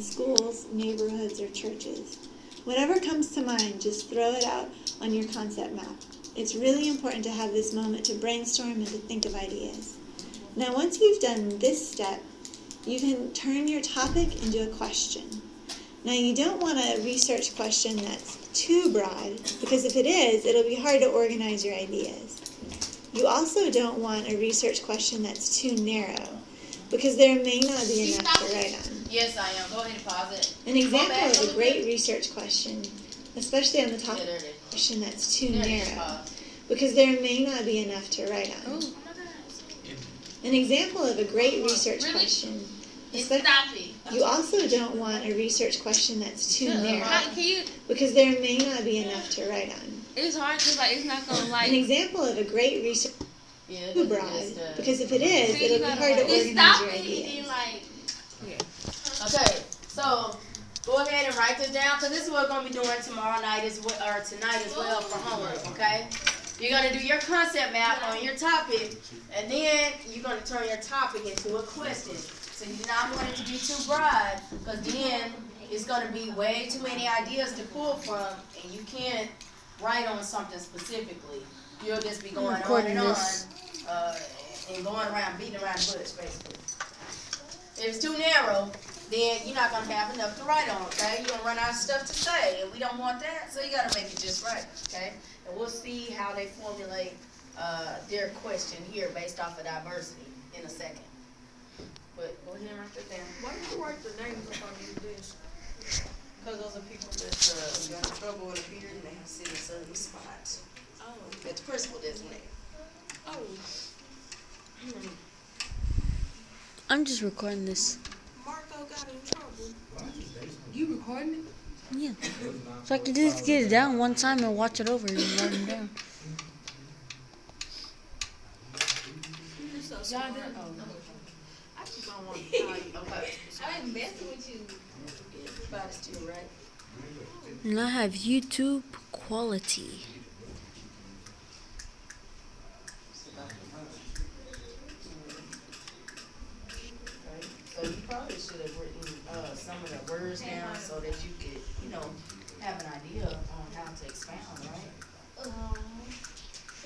schools, neighborhoods, or churches. Whatever comes to mind, just throw it out on your concept map. It's really important to have this moment to brainstorm and to think of ideas. Now, once you've done this step, you can turn your topic into a question. Now, you don't want a research question that's too broad, because if it is, it'll be hard to organize your ideas. You also don't want a research question that's too narrow, because there may not be enough to write on. Yes, I am. Go ahead and pause it. An example of a great research question, especially on the topic question that's too narrow, because there may not be enough to write on. An example of a great research question, especially, you also don't want a research question that's too narrow, because there may not be enough to write on. It's hard because it's not going to An example of a great research too broad, because if it is, it'll be hard to organize your ideas. Okay, so go ahead and write this down, because this is what we're going to be doing tomorrow night or tonight as well for homework, okay? You're going to do your concept map on your topic, and then you're going to turn your topic into a question. So you do not want it to be too broad, because then it's going to be way too many ideas to pull from, and you can't write on something specifically. You'll just be going on and on, and going around, beating around the bush, basically. If it's too narrow, then you're not going to have enough to write on, okay? You're going to run out of stuff to say, and we don't want that, so you got to make it just right, okay? And we'll see how they formulate their question here based off of diversity in a second. But go ahead and write that down. Why do you write the names up on your desk? Because those are people that got in trouble with a beard and they have to sit in certain spots. Oh. That's the principal designated. Oh. I'm just recording this. Marco got in trouble. You recording it? Yeah. So I can just get it down one time and watch it over and write it down. You're so smart. I just don't want to tell you. Okay. I ain't messing with you. Everybody's too, right? And I have YouTube quality. So you probably should have written some of the words down so that you could, have an idea on how to expound, right?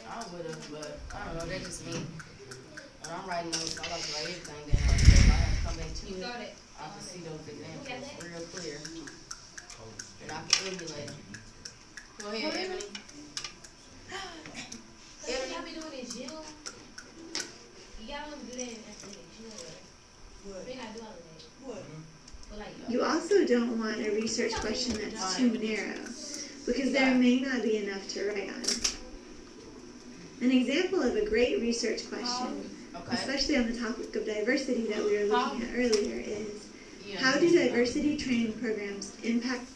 I would have, but I don't know, that's just me. When I'm writing notes, I like to write everything down. So if I have to come back to you, I can see those examples real clear. And I can emulate them. Go ahead, Ebony. What y'all be doing in gym? Y'all want to do that in gym? What? We're not doing all of that. What? But like, You also don't want a research question that's too narrow, because there may not be enough to write on. An example of a great research question, especially on the topic of diversity that we were looking at earlier, is how do diversity training programs impact?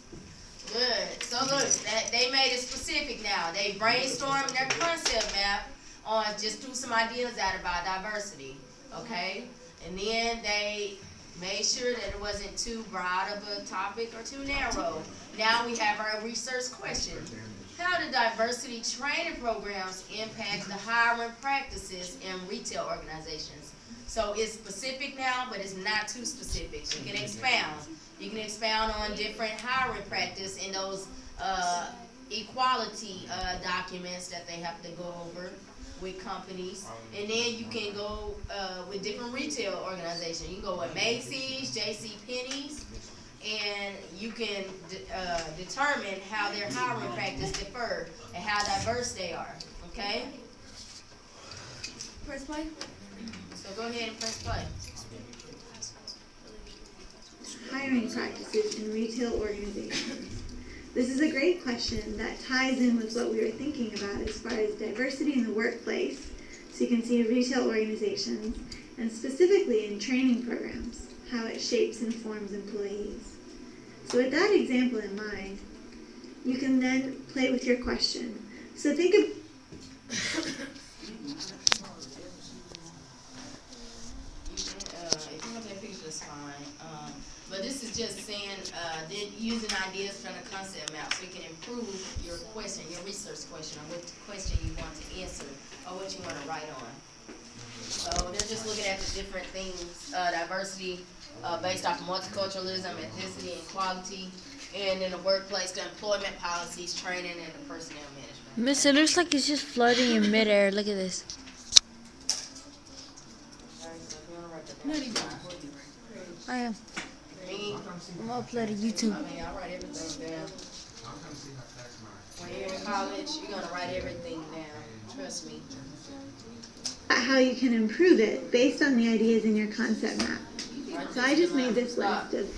Good. So look, they made it specific now. They brainstormed their concept map on just threw some ideas out about diversity, okay? And then they made sure that it wasn't too broad of a topic or too narrow. Now we have our research question. How do diversity training programs impact the hiring practices in retail organizations? So it's specific now, but it's not too specific. You can expound. You can expound on different hiring practice in those equality documents that they have to go over with companies. And then you can go with different retail organizations. You can go with Macy's, JCPenney's, and you can determine how their hiring practice differ and how diverse they are. Okay? Press play. So go ahead and press play. Hiring practices in retail organizations. This is a great question that ties in with what we were thinking about as far as diversity in the workplace. So you can see retail organizations, and specifically in training programs, how it shapes and forms employees. So with that example in mind, you can then play with your question. So think of But this is just saying, using ideas from the concept map so you can improve your question, your research question, or what question you want to answer, or what you want to write on. So they're just looking at the different things, diversity based off of multiculturalism, ethnicity, and equality, and in the workplace, the employment policies, training, and the personnel management. Miss, it looks like it's just floating in midair. Look at this. Alright, so if you wanna write that Not down, even fine. recording, right? I am. Me, I'm gonna upload to YouTube. I mean, I write everything down. When you're in college, you're gonna write everything down. Trust me. How you can improve it based on the ideas in your concept map. So I just made this list of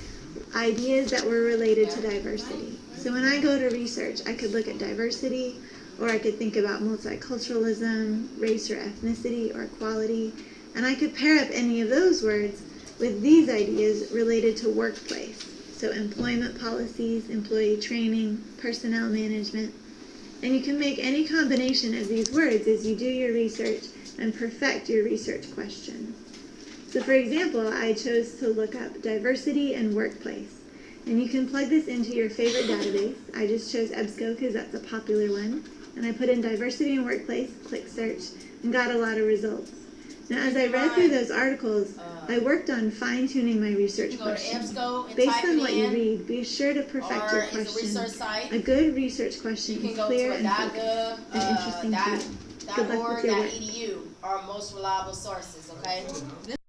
ideas that were related to diversity. So when I go to research, I could look at diversity, or I could think about multiculturalism, race or ethnicity, or equality, and I could pair up any of those words with these ideas related to workplace. So employment policies, employee training, personnel management. And you can make any combination of these words as you do your research and perfect your research question. So for example, I chose to look up diversity and workplace. And you can plug this into your favorite database. I just chose EBSCO because that's a popular one. And I put in diversity and workplace, click search, and got a lot of results. Now as I read through those articles, I worked on fine-tuning my research You go to questions. EBSCO and Based type on it what you in, read, be sure to perfect or your it's a question. research site. A good research question You is can go clear to a and focused. .gov, and interesting to you. Good luck with .org, your work. .edu are most reliable sources, okay?